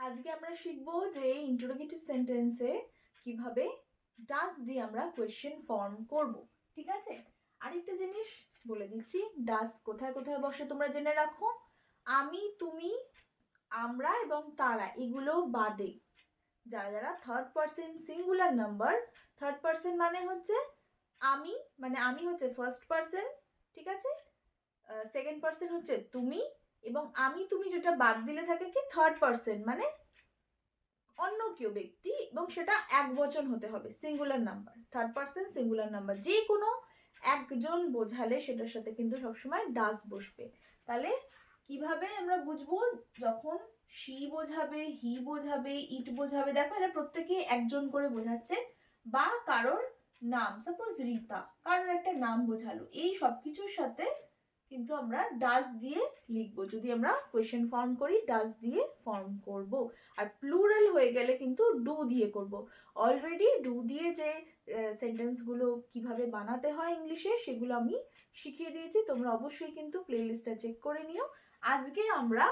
আজকে আমরা শিখবো যে ইন্টারোগেটিভ সেন্টেন্সে কিভাবে ডাজ দিয়ে আমরা কোয়েশ্চেন ফর্ম করব। ঠিক আছে, আরেকটা জিনিস বলে দিচ্ছি, ডাজ কোথায় কোথায় বসে তোমরা জেনে রাখো। আমি, তুমি, আমরা এবং তারা এগুলো বাদে যারা যারা third person singular number, third person মানে হচ্ছে আমি, মানে আমি হচ্ছে ফার্স্ট পারসন, ঠিক আছে, সেকেন্ড পারসন হচ্ছে তুমি, এবং আমি তুমি যেটা বাদ দিলে থাকে কি থার্ড পারসন মানে অন্য কেউ ব্যক্তি, এবং সেটা এক বচন হতে হবে, singular number, third person singular number, যে কোনো একজন বোঝালে সেটার সাথে কিন্তু সবসময় ডাজ বসবে। তাহলে কিভাবে আমরা বুঝবো যখন শি বোঝাবে, হি বোঝাবে, ইট বোঝাবে, দেখো এরা প্রত্যেকে একজন করে বোঝাচ্ছে, বা কারোর নাম, সাপোজ রীতা, কারোর একটা নাম বোঝালো, এই সবকিছুর সাথে কিন্তু আমরা ডাজ দিয়ে লিখবো। যদি আমরা কোয়েশ্চেন ফর্ম করি ডাজ দিয়ে ফর্ম করব। আর প্লুরাল হয়ে গেলে কিন্তু ডু দিয়ে করব। অলরেডি ডু দিয়ে যে সেন্টেন্সগুলো কিভাবে বানাতে হয় ইংলিশে সেগুলো আমি শিখিয়ে দিয়েছি, তোমরা অবশ্যই কিন্তু প্লেলিস্টটা চেক করে নিও। আজকে আমরা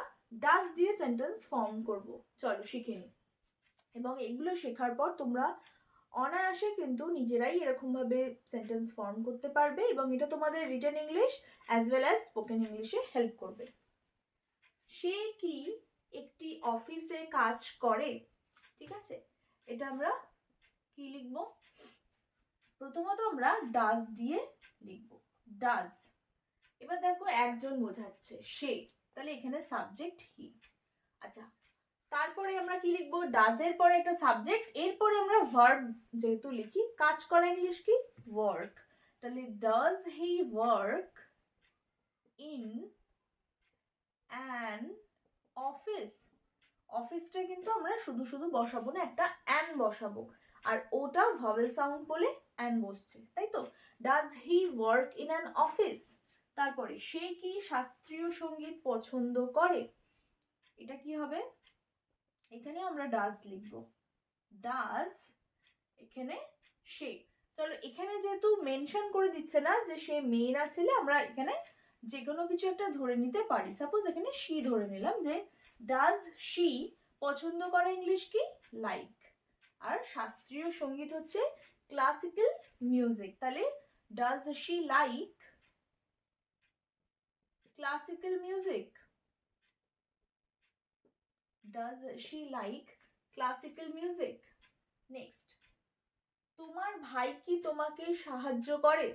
ডাজ দিয়ে সেন্টেন্স ফর্ম করব, চলো শিখে নিই। এবং এগুলো শেখার পর তোমরা অনায়াসে কিন্তু নিজেরাই এরকম ভাবে সেন্টেন্স ফর্ম করতে পারবে, এবং এটা তোমাদের written English as well as spoken ইংলিশে হেল্প করবে। সে কি একটি অফিসে কাজ করে, ঠিক আছে, এটা আমরা কি লিখবো, প্রথমত আমরা ডাজ দিয়ে লিখবো, ডাজ। এবার দেখো একজন বোঝাচ্ছে সে, তাহলে এখানে সাবজেক্ট হি। আচ্ছা, তারপরে আমরা কি লিখবো, ডাজ এর পরে একটা সাবজেক্ট, এরপরে আমরা ভার্ব যেহেতু লিখি, কাজ করা ইংলিশ কি ওয়ার্ক, তাহলে does he work in an office. অফিসটা কিন্তু আমরা শুধু শুধু বসাবো না, একটা অ্যান বসাবো, আর ওটা ভাওয়েল সাউন্ড বলে অ্যান বসছে, তাই তো। Does he work in an office. তারপরে সে কি শাস্ত্রীয় সঙ্গীত পছন্দ করে, এটা কি হবে, এখানে আমরা ডাজ লিখবো, ডাজ, এখানে সে। চলো এখানে যেহেতু মেনশন করে দিচ্ছে না যে সে মেয়ে না ছেলে, আমরা এখানে যে কোনো কিছু একটা ধরে নিতে পারি, সাপোজ এখানে শি ধরে নিলাম, যে ডাজ শি পছন্দ করে ইংলিশ কি লাইক, আর শাস্ত্রীয় সঙ্গীত হচ্ছে ক্লাসিক্যাল মিউজিক, তাহলে does she like classical music, does she like classical music. Next, তোমার ভাই কি তোমাকে সাহায্য করে,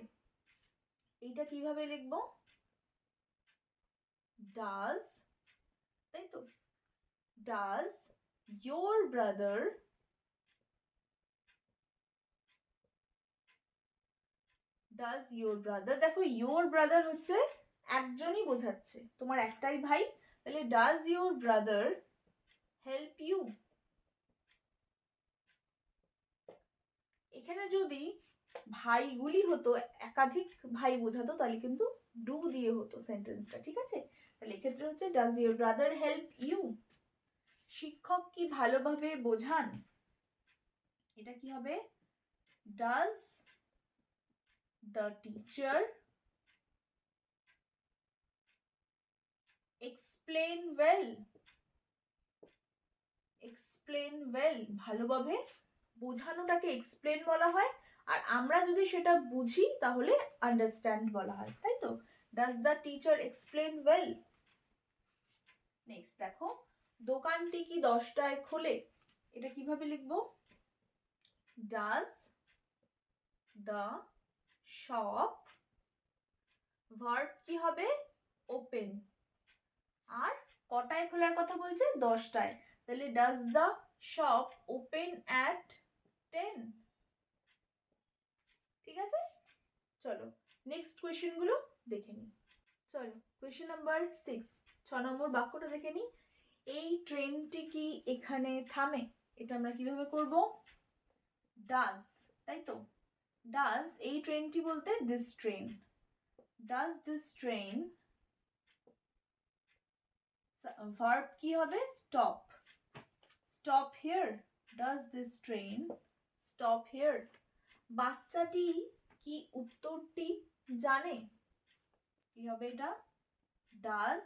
এইটা কিভাবে লিখবো, ডাজ, তাই তো, does your brother, does your brother, দেখো ইয়োর ব্রাদার হচ্ছে একজনই বোঝাচ্ছে, তোমার একটাই ভাই, তাহলে does your brother help you. এখানে যদি ভাইগুলি হতো, একাধিক ভাই বোঝাতো, তাহলে কিন্তু ডু দিয়ে হতো সেন্টেন্সটা, ঠিক আছে। তাহলে এক্ষেত্রে হচ্ছে does your brother help you. শিক্ষক কি ভালোভাবে বোঝান, এটা কি হবে, does the teacher explain well, explain well, ভালোভাবে বোঝানোটাকে এক্সপ্লেন বলা হয়, আর আমরা যদি সেটা বুঝি তাহলে আন্ডারস্ট্যান্ড বলা হয়, তাই তো। Does the teacher explain well. Next দেখো, দোকানটি কি 10টায় খোলে, এটা কিভাবে লিখবো, ডাজ দ্য শপ, ভার্ব কি হবে ওপেন, আর কটায় খোলার কথা বলছে 10টায়, তাহলে does the shop open at 10, ঠিক আছে। চলো নেক্সট কোয়েশ্চেন গুলো দেখে নিই। চলো কোয়েশ্চেন নাম্বার 6, 6 নম্বর বাক্যটা দেখে নিই। এই ট্রেনটি কি এখানে থামে, এটা আমরা কিভাবে করব, ডাজ, তাই তো, ডাজ, এই ট্রেনটি বলতে this train, does this train, verb কি হবে stop, stop here, does this train stop here. বাচ্চাটি কি উত্তরটি জানে, কি হবে এটা, ডাজ,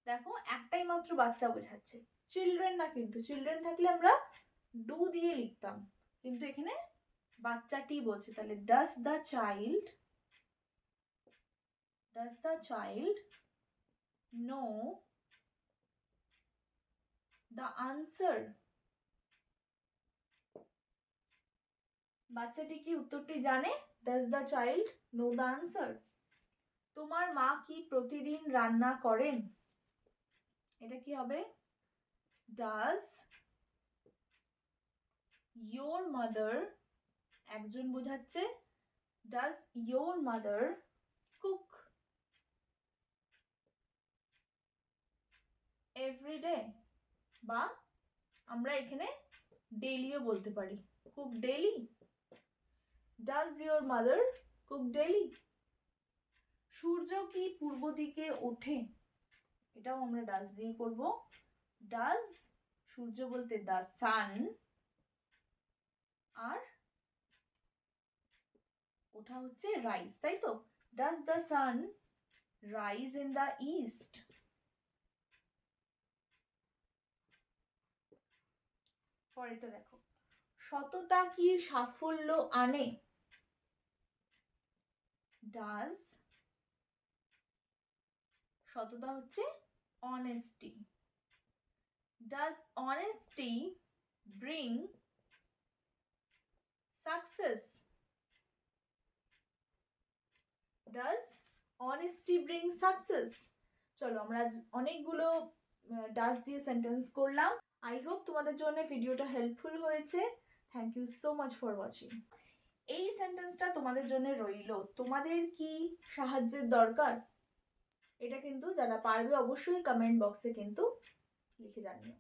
দেখো একটাই মাত্র বাচ্চা বোঝাচ্ছে, চিলড্রেন না, কিন্তু চিলড্রেন থাকলে আমরা ডু দিয়ে লিখতাম, কিন্তু এখানে বাচ্চাটি বলছে, তাহলে does the child know the answer? বাচ্চাটি কি উত্তরটি জানে? Does the child know the answer? তোমার মা কি প্রতিদিন রান্না করেন? এটা কি হবে? ডাজ ইয়োর মাদার, একজন বোঝাচ্ছে, does your mother cook every day? বা আমরা এখানে ডেইলিও বলতে পারি, cook daily. Does your mother cook daily? সূর্য কি পূর্ব দিকে ওঠে? এটাও আমরা ডাজ দিয়ে করব। ডাজ, সূর্য বলতে দ্য সান, আর ওঠা হচ্ছে রাইজ, তাই তো? Does the sun rise in the east? পরেরটা দেখো, সততা কি সাফল্য আনে? ডাজ, সততা হচ্ছে honesty, does honesty bring success? Does honesty bring success? চলো আমরা অনেকগুলো ডাজ দিয়ে সেন্টেন্স করলাম। আই হোপ তোমাদের জন্য ভিডিওটা হেল্পফুল হয়েছে। Thank you so much for watching. এই সেন্টেন্সটা তোমাদের জন্য রইল, তোমাদের কি সাহায্যের দরকার? এটা কিন্তু যারা পারবে অবশ্যই কমেন্ট বক্সে কিন্তু লিখে জানিও।